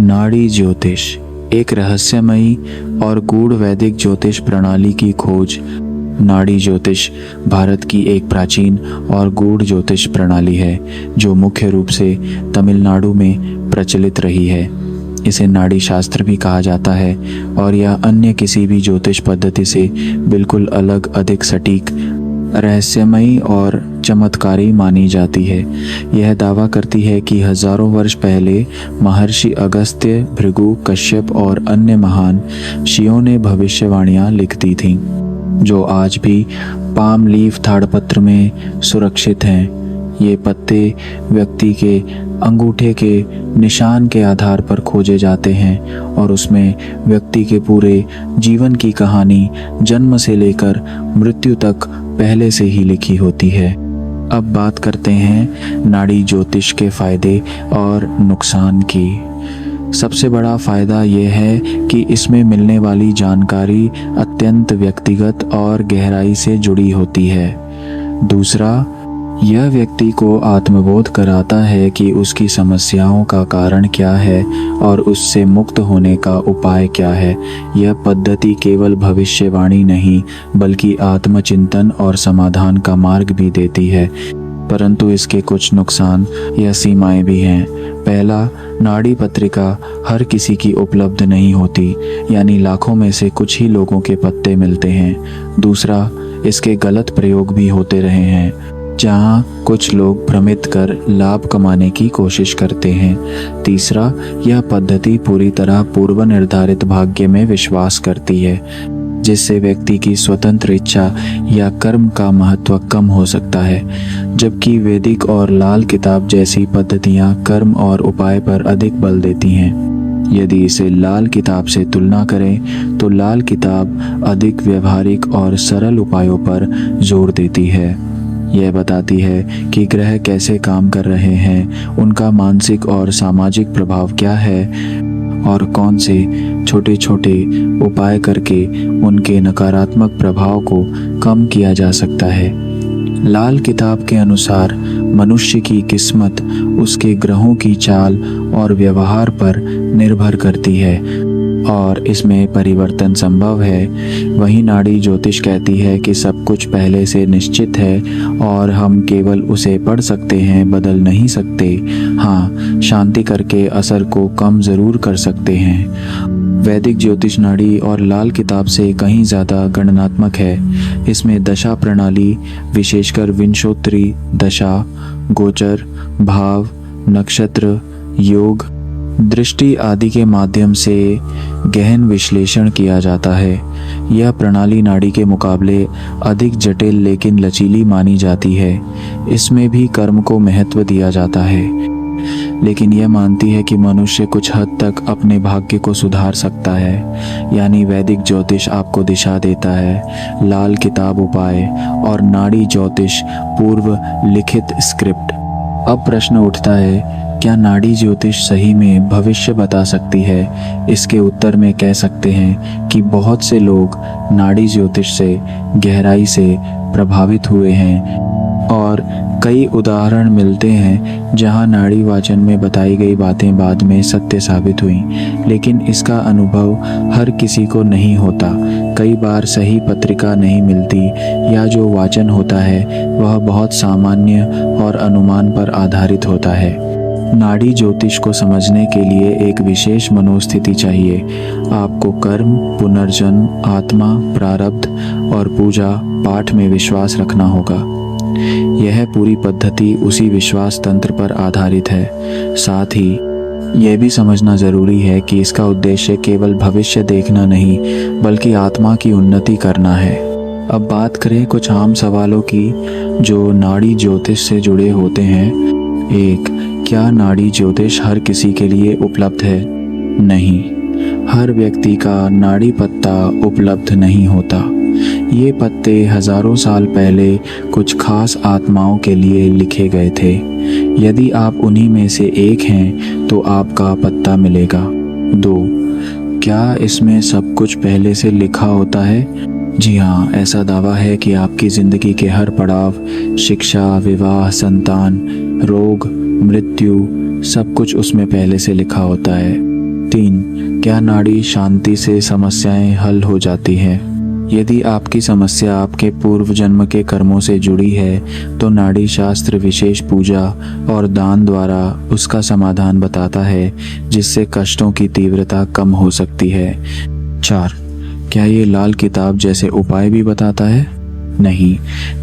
नाड़ी ज्योतिष एक रहस्यमयी और गूढ़ वैदिक ज्योतिष प्रणाली की खोज। नाड़ी ज्योतिष भारत की एक प्राचीन और गूढ़ ज्योतिष प्रणाली है जो मुख्य रूप से तमिलनाडु में प्रचलित रही है। इसे नाड़ी शास्त्र भी कहा जाता है और यह अन्य किसी भी ज्योतिष पद्धति से बिल्कुल अलग, अधिक सटीक, रहस्यमयी और चमत्कारी मानी जाती है। यह दावा करती है कि हजारों वर्ष पहले महर्षि अगस्त्य, भृगु, कश्यप और अन्य महान ऋषियों ने भविष्यवाणियां लिख दी थीं, जो आज भी पाम लीफ ताड़पत्र में सुरक्षित हैं। ये पत्ते व्यक्ति के अंगूठे के निशान के आधार पर खोजे जाते हैं और उसमें व्यक्ति के पूरे जीवन की कहानी जन्म से लेकर मृत्यु तक पहले से ही लिखी होती है। अब बात करते हैं नाड़ी ज्योतिष के फायदे और नुकसान की। सबसे बड़ा फायदा यह है कि इसमें मिलने वाली जानकारी अत्यंत व्यक्तिगत और गहराई से जुड़ी होती है। दूसरा, यह व्यक्ति को आत्मबोध कराता है कि उसकी समस्याओं का कारण क्या है और उससे मुक्त होने का उपाय क्या है। यह पद्धति केवल भविष्यवाणी नहीं बल्कि आत्मचिंतन और समाधान का मार्ग भी देती है। परंतु इसके कुछ नुकसान या सीमाएं भी हैं। पहला, नाड़ी पत्रिका हर किसी की उपलब्ध नहीं होती, यानी लाखों में से कुछ ही लोगों के पत्ते मिलते हैं। दूसरा, इसके गलत प्रयोग भी होते रहे हैं, जहां कुछ लोग भ्रमित कर लाभ कमाने की कोशिश करते हैं। तीसरा, यह पद्धति पूरी तरह पूर्व निर्धारित भाग्य में विश्वास करती है, जिससे व्यक्ति की स्वतंत्र इच्छा या कर्म का महत्व कम हो सकता है, जबकि वैदिक और लाल किताब जैसी पद्धतियां कर्म और उपाय पर अधिक बल देती हैं। यदि इसे लाल किताब से तुलना करें तो लाल किताब अधिक व्यवहारिक और सरल उपायों पर जोर देती है। यह बताती है कि ग्रह कैसे काम कर रहे हैं, उनका मानसिक और सामाजिक प्रभाव क्या है और कौन से छोटे छोटे उपाय करके उनके नकारात्मक प्रभाव को कम किया जा सकता है। लाल किताब के अनुसार मनुष्य की किस्मत उसके ग्रहों की चाल और व्यवहार पर निर्भर करती है और इसमें परिवर्तन संभव है। वहीं नाड़ी ज्योतिष कहती है कि सब कुछ पहले से निश्चित है और हम केवल उसे पढ़ सकते हैं, बदल नहीं सकते। हाँ, शांति करके असर को कम जरूर कर सकते हैं। वैदिक ज्योतिष नाड़ी और लाल किताब से कहीं ज़्यादा गणनात्मक है। इसमें दशा प्रणाली, विशेषकर विंशोत्तरी दशा, गोचर, भाव, नक्षत्र, योग, दृष्टि आदि के माध्यम से गहन विश्लेषण किया जाता है। यह प्रणाली नाड़ी के मुकाबले अधिक जटिल लेकिन लचीली मानी जाती है। इसमें भी कर्म को महत्व दिया जाता है, लेकिन यह मानती है कि मनुष्य कुछ हद तक अपने भाग्य को सुधार सकता है। यानी वैदिक ज्योतिष आपको दिशा देता है, लाल किताब उपाय और नाड़ी ज्योतिष पूर्व लिखित स्क्रिप्ट। अब प्रश्न उठता है, क्या नाड़ी ज्योतिष सही में भविष्य बता सकती है? इसके उत्तर में कह सकते हैं कि बहुत से लोग नाड़ी ज्योतिष से गहराई से प्रभावित हुए हैं और कई उदाहरण मिलते हैं जहां नाड़ी वाचन में बताई गई बातें बाद में सत्य साबित हुई। लेकिन इसका अनुभव हर किसी को नहीं होता। कई बार सही पत्रिका नहीं मिलती या जो वाचन होता है वह बहुत सामान्य और अनुमान पर आधारित होता है। नाड़ी ज्योतिष को समझने के लिए एक विशेष मनोस्थिति चाहिए। आपको कर्म, पुनर्जन्म, आत्मा, प्रारब्ध और पूजा पाठ में विश्वास रखना होगा। यह पूरी पद्धति उसी विश्वास तंत्र पर आधारित है। साथ ही यह भी समझना जरूरी है कि इसका उद्देश्य केवल भविष्य देखना नहीं बल्कि आत्मा की उन्नति करना है। अब बात करें कुछ आम सवालों की जो नाड़ी ज्योतिष से जुड़े होते हैं। 1. क्या नाड़ी ज्योतिष हर किसी के लिए उपलब्ध है? नहीं, हर व्यक्ति का नाड़ी पत्ता उपलब्ध नहीं होता। ये पत्ते हजारों साल पहले कुछ खास आत्माओं के लिए लिखे गए थे। यदि आप उन्हीं में से एक हैं तो आपका पत्ता मिलेगा। 2. क्या इसमें सब कुछ पहले से लिखा होता है? जी हाँ, ऐसा दावा है कि आपकी ज़िंदगी के हर पड़ाव, शिक्षा, विवाह, संतान, रोग, मृत्यु, सब कुछ उसमें पहले से लिखा होता है। 3. क्या नाड़ी शांति से समस्याएं हल हो जाती हैं? यदि आपकी समस्या आपके पूर्व जन्म के कर्मों से जुड़ी है तो नाड़ी शास्त्र विशेष पूजा और दान द्वारा उसका समाधान बताता है, जिससे कष्टों की तीव्रता कम हो सकती है। 4. क्या ये लाल किताब जैसे उपाय भी बताता है? नहीं,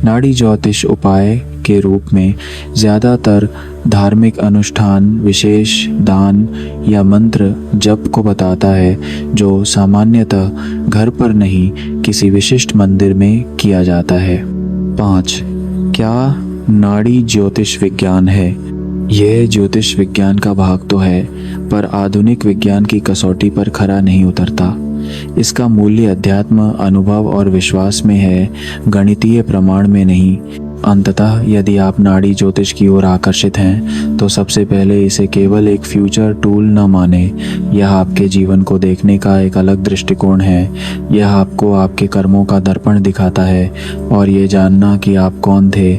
नाड़ी ज्योतिष उपाय के रूप में ज़्यादातर धार्मिक अनुष्ठान, विशेष दान या मंत्र जप को बताता है, जो सामान्यतः घर पर नहीं किसी विशिष्ट मंदिर में किया जाता है। 5. क्या नाड़ी ज्योतिष विज्ञान है? यह ज्योतिष विज्ञान का भाग तो है, पर आधुनिक विज्ञान की कसौटी पर खरा नहीं उतरता। इसका मूल्य अध्यात्म, अनुभव और विश्वास में है, गणितीय प्रमाण में नहीं। अंततः यदि आप नाड़ी ज्योतिष की ओर आकर्षित हैं तो सबसे पहले इसे केवल एक फ्यूचर टूल न माने। यह आपके जीवन को देखने का एक अलग दृष्टिकोण है। यह आपको आपके कर्मों का दर्पण दिखाता है और ये जानना कि आप कौन थे,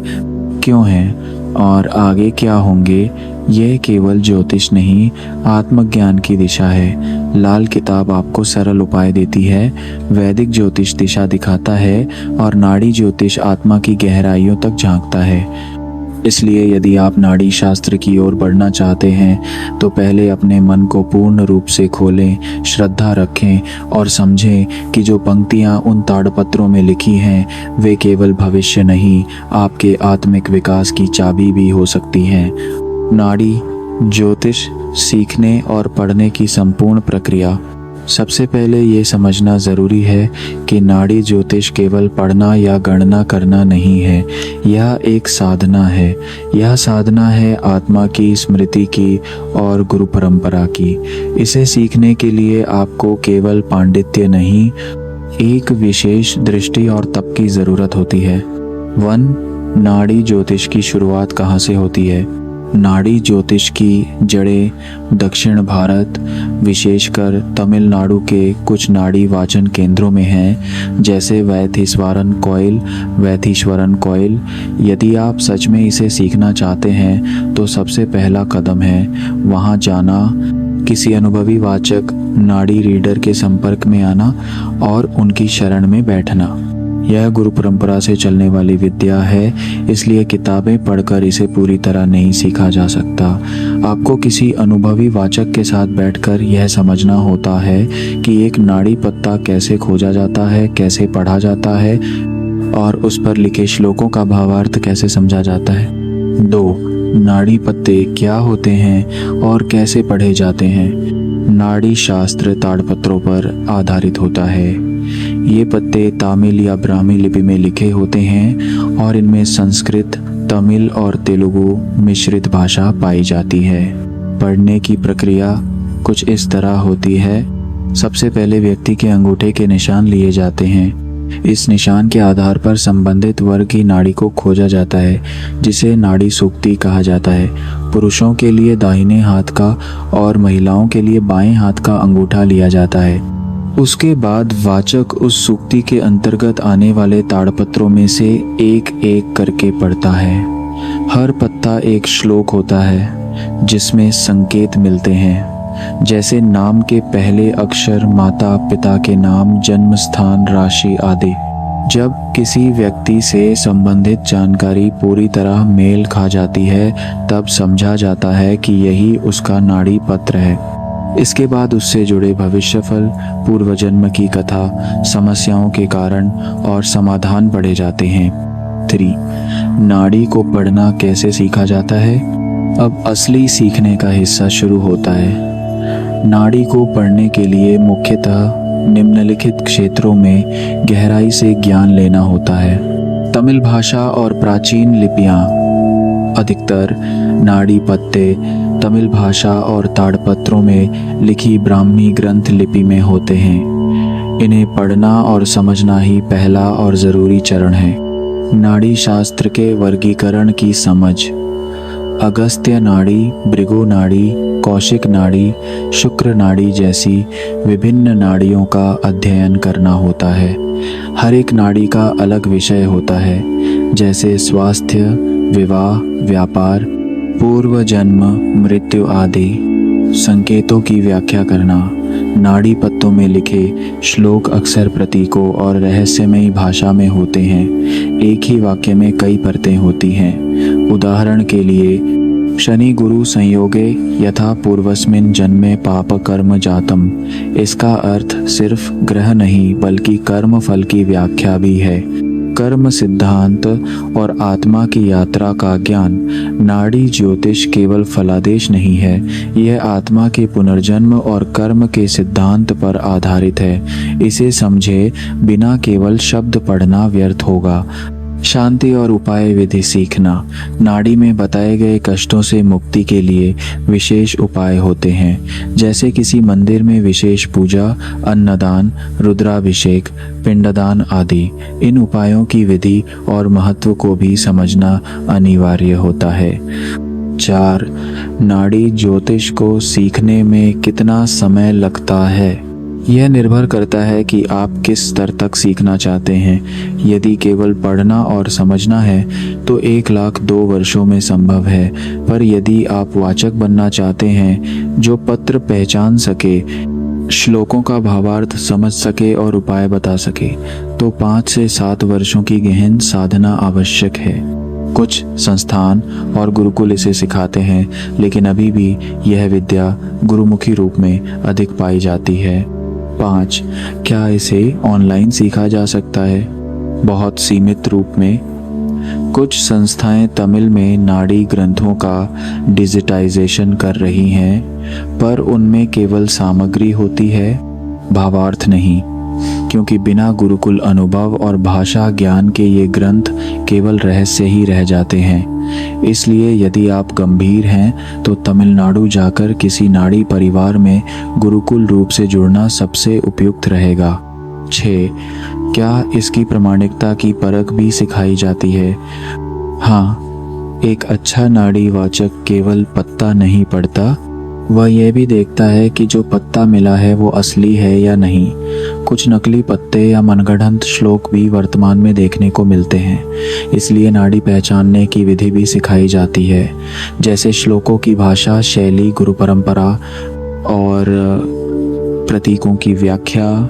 क्यों हैं और आगे क्या होंगे, यह केवल ज्योतिष नहीं, आत्मज्ञान की दिशा है। लाल किताब आपको सरल उपाय देती है, वैदिक ज्योतिष दिशा दिखाता है और नाड़ी ज्योतिष आत्मा की गहराइयों तक झांकता है। इसलिए यदि आप नाड़ी शास्त्र की ओर बढ़ना चाहते हैं तो पहले अपने मन को पूर्ण रूप से खोलें, श्रद्धा रखें और समझें कि जो पंक्तियां उन ताड़पत्रों में लिखी हैं वे केवल भविष्य नहीं, आपके आत्मिक विकास की चाबी भी हो सकती हैं। नाड़ी ज्योतिष सीखने और पढ़ने की संपूर्ण प्रक्रिया। सबसे पहले ये समझना ज़रूरी है कि नाड़ी ज्योतिष केवल पढ़ना या गणना करना नहीं है, यह एक साधना है। यह साधना है आत्मा की, स्मृति की और गुरु परंपरा की। इसे सीखने के लिए आपको केवल पांडित्य नहीं, एक विशेष दृष्टि और तप की ज़रूरत होती है। 1. नाड़ी ज्योतिष की शुरुआत कहाँ से होती है? नाड़ी ज्योतिष की जड़ें दक्षिण भारत, विशेषकर तमिलनाडु के कुछ नाड़ी वाचन केंद्रों में हैं, जैसे वैथीश्वरन कोइल। यदि आप सच में इसे सीखना चाहते हैं तो सबसे पहला कदम है वहां जाना, किसी अनुभवी वाचक नाड़ी रीडर के संपर्क में आना और उनकी शरण में बैठना। यह गुरु परंपरा से चलने वाली विद्या है, इसलिए किताबें पढ़कर इसे पूरी तरह नहीं सीखा जा सकता। आपको किसी अनुभवी वाचक के साथ बैठकर यह समझना होता है कि एक नाड़ी पत्ता कैसे खोजा जाता है, कैसे पढ़ा जाता है और उस पर लिखे श्लोकों का भावार्थ कैसे समझा जाता है। 2. नाड़ी पत्ते क्या होते हैं और कैसे पढ़े जाते हैं? नाड़ी शास्त्र ताड़पत्रों पर आधारित होता है। ये पत्ते तमिल या ब्राह्मी लिपि में लिखे होते हैं और इनमें संस्कृत, तमिल और तेलुगु मिश्रित भाषा पाई जाती है। पढ़ने की प्रक्रिया कुछ इस तरह होती है। सबसे पहले व्यक्ति के अंगूठे के निशान लिए जाते हैं। इस निशान के आधार पर संबंधित वर्ग की नाड़ी को खोजा जाता है, जिसे नाड़ी सूक्ति कहा जाता है। पुरुषों के लिए दाहिने हाथ का और महिलाओं के लिए बाएं हाथ का अंगूठा लिया जाता है। उसके बाद वाचक उस सूक्ति के अंतर्गत आने वाले ताड़पत्रों में से एक एक करके पढ़ता है। हर पत्ता एक श्लोक होता है जिसमें संकेत मिलते हैं, जैसे नाम के पहले अक्षर, माता पिता के नाम, जन्म स्थान, राशि आदि। जब किसी व्यक्ति से संबंधित जानकारी पूरी तरह मेल खा जाती है तब समझा जाता है कि यही उसका नाड़ी पत्र है। इसके बाद उससे जुड़े भविष्यफल, पूर्व जन्म की कथा, समस्याओं के कारण और समाधान पढ़े जाते हैं। 3. नाड़ी को पढ़ना कैसे सीखा जाता है? अब असली सीखने का हिस्सा शुरू होता है। नाड़ी को पढ़ने के लिए मुख्यतः निम्नलिखित क्षेत्रों में गहराई से ज्ञान लेना होता है। तमिल भाषा और प्राचीन लिपियाँ। अधिकतर नाड़ी पत्ते तमिल भाषा और ताड़पत्रों में लिखी ब्राह्मी ग्रंथ लिपि में होते हैं। इन्हें पढ़ना और समझना ही पहला और ज़रूरी चरण है। नाड़ी शास्त्र के वर्गीकरण की समझ। अगस्त्य नाड़ी, भृगु नाड़ी, कौशिक नाड़ी, शुक्र नाड़ी जैसी विभिन्न नाड़ियों का अध्ययन करना होता है। हर एक नाड़ी का अलग विषय होता है, जैसे स्वास्थ्य, विवाह, व्यापार, पूर्व जन्म, मृत्यु आदि। संकेतों की व्याख्या करना। नाड़ी पत्तों में लिखे श्लोक अक्सर प्रतीकों और रहस्यमयी भाषा में होते हैं। एक ही वाक्य में कई परतें होती हैं। उदाहरण के लिए, शनि गुरु संयोगे यथा पूर्वस्मिन जन्मे पाप कर्म जातम। इसका अर्थ सिर्फ ग्रह नहीं बल्कि कर्म फल की व्याख्या भी है। कर्म सिद्धांत और आत्मा की यात्रा का ज्ञान। नाड़ी ज्योतिष केवल फलादेश नहीं है, यह आत्मा के पुनर्जन्म और कर्म के सिद्धांत पर आधारित है। इसे समझे बिना केवल शब्द पढ़ना व्यर्थ होगा। शांति और उपाय विधि सीखना। नाड़ी में बताए गए कष्टों से मुक्ति के लिए विशेष उपाय होते हैं, जैसे किसी मंदिर में विशेष पूजा, अन्नदान, रुद्राभिषेक, पिंडदान आदि। इन उपायों की विधि और महत्व को भी समझना अनिवार्य होता है। 4. नाड़ी ज्योतिष को सीखने में कितना समय लगता है? यह निर्भर करता है कि आप किस स्तर तक सीखना चाहते हैं। यदि केवल पढ़ना और समझना है तो 1,02 वर्षों में संभव है, पर यदि आप वाचक बनना चाहते हैं जो पत्र पहचान सके, श्लोकों का भावार्थ समझ सके और उपाय बता सके, तो 5 से 7 वर्षों की गहन साधना आवश्यक है। कुछ संस्थान और गुरुकुल इसे सिखाते हैं, लेकिन अभी भी यह विद्या गुरुमुखी रूप में अधिक पाई जाती है। 5. क्या इसे ऑनलाइन सीखा जा सकता है? बहुत सीमित रूप में। कुछ संस्थाएं तमिल में नाड़ी ग्रंथों का डिजिटाइजेशन कर रही हैं, पर उनमें केवल सामग्री होती है, भावार्थ नहीं, क्योंकि बिना गुरुकुल अनुभव और भाषा ज्ञान के ये ग्रंथ केवल रहस्य ही रह जाते हैं। इसलिए यदि आप गंभीर हैं तो तमिलनाडु जाकर किसी नाड़ी परिवार में गुरुकुल रूप से जुड़ना सबसे उपयुक्त रहेगा। 6. क्या इसकी प्रामाणिकता की परख भी सिखाई जाती है? हाँ, एक अच्छा नाड़ी वाचक केवल पत्ता नहीं पढ़ता, वह यह भी देखता है कि जो पत्ता मिला है वो असली है या नहीं। कुछ नकली पत्ते या मनगढ़ंत श्लोक भी वर्तमान में देखने को मिलते हैं, इसलिए नाड़ी पहचानने की विधि भी सिखाई जाती है, जैसे श्लोकों की भाषा, शैली, गुरु परंपरा और प्रतीकों की व्याख्या।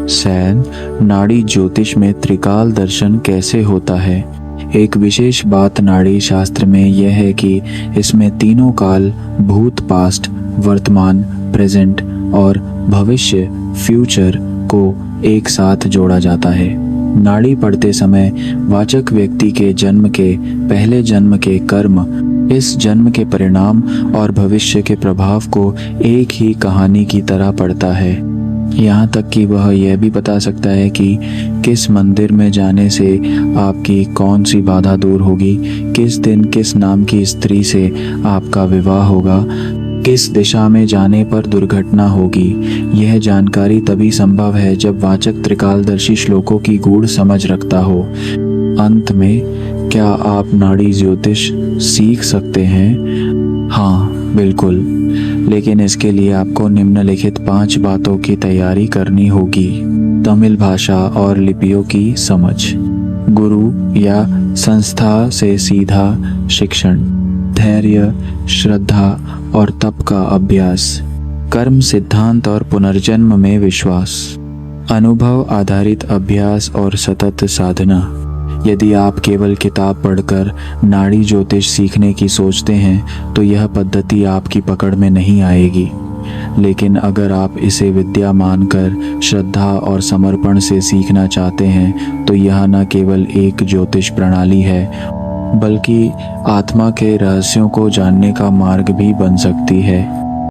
सैन, नाड़ी ज्योतिष में त्रिकाल दर्शन कैसे होता है? एक विशेष बात नाड़ी शास्त्र में यह है कि इसमें तीनों काल, भूत पास्ट, वर्तमान प्रेजेंट और भविष्य फ्यूचर को एक साथ जोड़ा जाता है। नाड़ी पढ़ते समय वाचक व्यक्ति के जन्म के पहले जन्म के कर्म, इस जन्म के परिणाम और भविष्य के प्रभाव को एक ही कहानी की तरह पढ़ता है। यहाँ तक कि वह यह भी बता सकता है कि किस मंदिर में जाने से आपकी कौन सी बाधा दूर होगी, किस दिन किस नाम की स्त्री से आपका विवाह होगा, किस दिशा में जाने पर दुर्घटना होगी। यह जानकारी तभी संभव है जब वाचक त्रिकालदर्शी श्लोकों की गूढ़ समझ रखता हो। अंत में, क्या आप नाड़ी ज्योतिष सीख सकते हैं? हाँ, बिल्कुल, लेकिन इसके लिए आपको निम्नलिखित 5 बातों की तैयारी करनी होगी। तमिल भाषा और लिपियों की समझ, गुरु या संस्था से सीधा शिक्षण, धैर्य, श्रद्धा और तप का अभ्यास, कर्म सिद्धांत और पुनर्जन्म में विश्वास, अनुभव आधारित अभ्यास और सतत साधना। यदि आप केवल किताब पढ़कर नाड़ी ज्योतिष सीखने की सोचते हैं तो यह पद्धति आपकी पकड़ में नहीं आएगी, लेकिन अगर आप इसे विद्या मानकर श्रद्धा और समर्पण से सीखना चाहते हैं तो यह न केवल एक ज्योतिष प्रणाली है बल्कि आत्मा के रहस्यों को जानने का मार्ग भी बन सकती है।